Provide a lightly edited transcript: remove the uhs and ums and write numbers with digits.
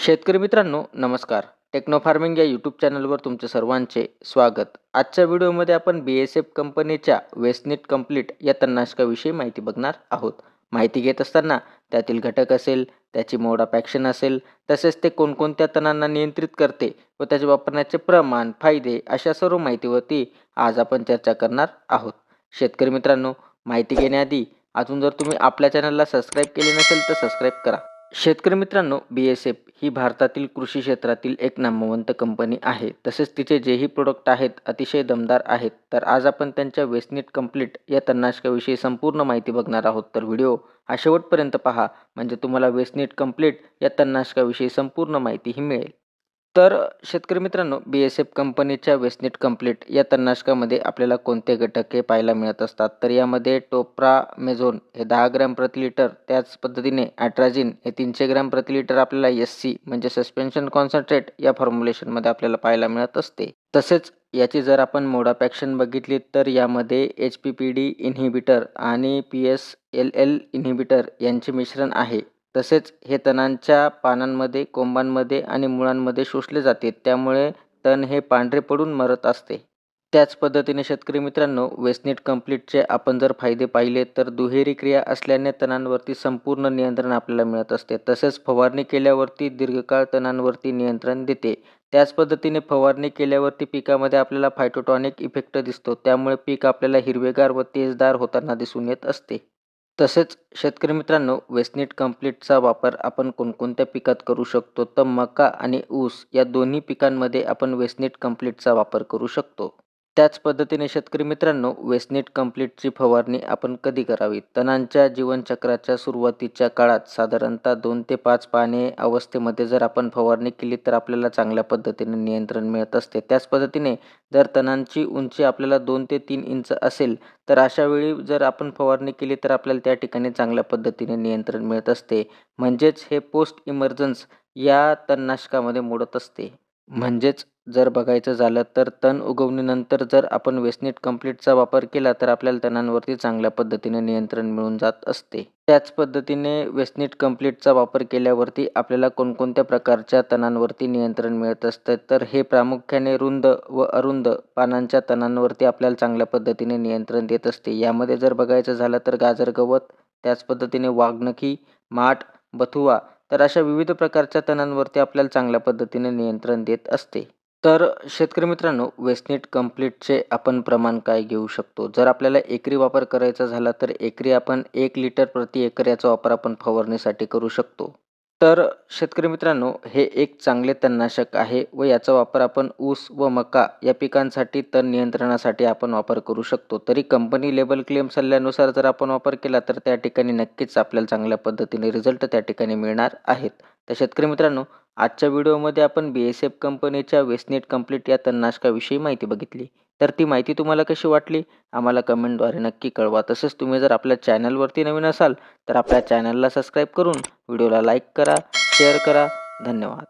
शेतकरी मित्रांनो नमस्कार. टेक्नो फार्मिंग या यूट्यूब चॅनलवर तुमचे सर्वांचे स्वागत. आजच्या व्हिडिओमध्ये आपण BASF कंपनीच्या वेस्टनिट कंप्लीट या तणनाशकाविषयी माहिती बघणार आहोत. माहिती घेत असताना त्यातील घटक असेल, त्याची मोड ऑफ ॲक्शन असेल, तसेच ते कोणकोणत्या तणांना नियंत्रित करते व त्याचे वापरण्याचे प्रमाण, फायदे अशा सर्व माहितीवरती आज आपण चर्चा करणार आहोत. शेतकरी मित्रांनो, माहिती घेण्याआधी अजून जर तुम्ही आपल्या चॅनलला सबस्क्राईब केले नसेल तर सबस्क्राईब करा. शेतकरी मित्रांनो, BASF ही भारतातील कृषी क्षेत्रातील एक नामवंत कंपनी आहे. तसेच तिचे जेही प्रोडक्ट आहेत अतिशय दमदार आहेत. तर आज आपण त्यांच्या वेस्टनिट कंप्लीट या तणनाशकाविषयी संपूर्ण माहिती बघणार आहोत. तर व्हिडिओ हा शेवटपर्यंत पहा, म्हणजे तुम्हाला वेस्टनिट कंप्लीट या तणनाशकाविषयी संपूर्ण माहितीही मिळेल. तर शेतकरी मित्रांनो, BASF कंपनीच्या वेस्टनिट कंप्लीट या तणनाशकामध्ये आपल्याला कोणते घटक हे पाहायला मिळत असतात. तर यामध्ये टोप्रामेझोन हे 10 ग्रॅम प्रति लिटर, त्याच पद्धतीने ॲट्राझिन हे 300 ग्रॅम प्रति लिटर आपल्याला SC म्हणजे सस्पेन्शन कॉन्सन्ट्रेट या फॉर्म्युलेशनमध्ये आपल्याला पाहायला मिळत असते. तसेच याची जर आपण मोड ऑफ ॲक्शन बघितली तर यामध्ये HPPD इन्हिबिटर आणि PSLL इन्हिबिटर यांचे मिश्रण आहे. तसेच हे तणांच्या पानांमध्ये, कोंबांमध्ये आणि मुळांमध्ये शोषले जाते. त्यामुळे तण हे पांढरे पडून मरत असते. त्याच पद्धतीने शेतकरी मित्रांनो, वेस्टनिट कंप्लीटचे आपण जर फायदे पाहिले तर दुहेरी क्रिया असल्याने तणांवरती संपूर्ण नियंत्रण आपल्याला मिळत असते. तसेच फवारणी केल्यावरती दीर्घकाळ तणांवरती नियंत्रण देते. त्याच पद्धतीने फवारणी केल्यावरती पिकामध्ये आपल्याला फायटोटॉनिक इफेक्ट दिसतो. त्यामुळे पीक आपल्याला हिरवेगार व तेजदार होताना दिसून येत असते. तसेच शेतकरी मित्रांनो, वेस्टनिट कंप्लीटचा वापर आपण कोणकोणत्या पिकात करू शकतो, तर मका आणि ऊस या दोन्ही पिकांमध्ये आपण वेस्टनिट कंप्लीटचा वापर करू शकतो. त्याच पद्धतीने शेतकरी मित्रांनो, वेस्टनिट कंप्लीटची फवारणी आपण कधी करावी? तणांच्या जीवनचक्राच्या सुरुवातीच्या काळात साधारणतः 2 ते 5 पाने अवस्थेमध्ये जर आपण फवारणी केली तर आपल्याला चांगल्या पद्धतीने नियंत्रण मिळत असते. त्याच पद्धतीने जर तणांची उंची आपल्याला 2 ते 3 इंच असेल तर अशा वेळी जर आपण फवारणी केली तर आपल्याला त्या ठिकाणी चांगल्या पद्धतीने नियंत्रण मिळत असते. म्हणजेच हे पोस्ट इमर्जन्स या तणनाशकामध्ये मोडत असते. म्हणजेच जर बघायचं झालं तर तण उगवणीनंतर जर आपण वेस्टनिट कंप्लीटचा वापर केला तर आपल्याला तणांवरती चांगल्या पद्धतीने नियंत्रण मिळून जात असते. त्याच पद्धतीने वेस्टनिट कंप्लीटचा वापर केल्यावरती आपल्याला कोणकोणत्या प्रकारच्या तणांवरती नियंत्रण मिळत असतं, तर हे प्रामुख्याने रुंद व अरुंद पानांच्या तणांवरती आपल्याला चांगल्या पद्धतीने नियंत्रण देत असते. यामध्ये जर बघायचं झालं तर गाजर गवत, त्याच पद्धतीने वाघनखी, माठ, बथुआ, तर अशा विविध प्रकारच्या तणांवरती आपल्याला चांगल्या पद्धतीने नियंत्रण देत असते. तर शेतकरी मित्रांनो, वेस्टनिट कंप्लीटचे आपण प्रमाण काय घेऊ शकतो? जर आपल्याला एकरी वापर करायचा झाला तर एकरी आपण 1 लिटर प्रति एकर याचा वापर आपण फवारणीसाठी करू शकतो. तर शेतकरी मित्रांनो, हे एक चांगले तणनाशक आहे व याचा वापर आपण ऊस व मका या पिकांसाठी तण नियंत्रणासाठी आपण वापर करू शकतो. तरी कंपनी लेबल क्लेम सल्ल्यानुसार जर आपण वापर केला तर त्या ठिकाणी नक्कीच आपल्याला चांगल्या पद्धतीने रिझल्ट त्या ठिकाणी मिळणार आहेत. तर शेतकरी मित्रांनो, आजच्या व्हिडिओमध्ये आपण BASF कंपनीच्या वेस्टनिट कंप्लीट या तणनाशकाविषयी माहिती बघितली. तर ती माहिती तुम्हाला कशी वाटली? आम्हाला कमेंटद्वारे नक्की कळवा. तसेच तुम्ही जर आपल्या चॅनलवरती नवीन असाल तर आपल्या चॅनलला सबस्क्राईब करून व्हिडिओला लाईक करा, शेअर करा. धन्यवाद.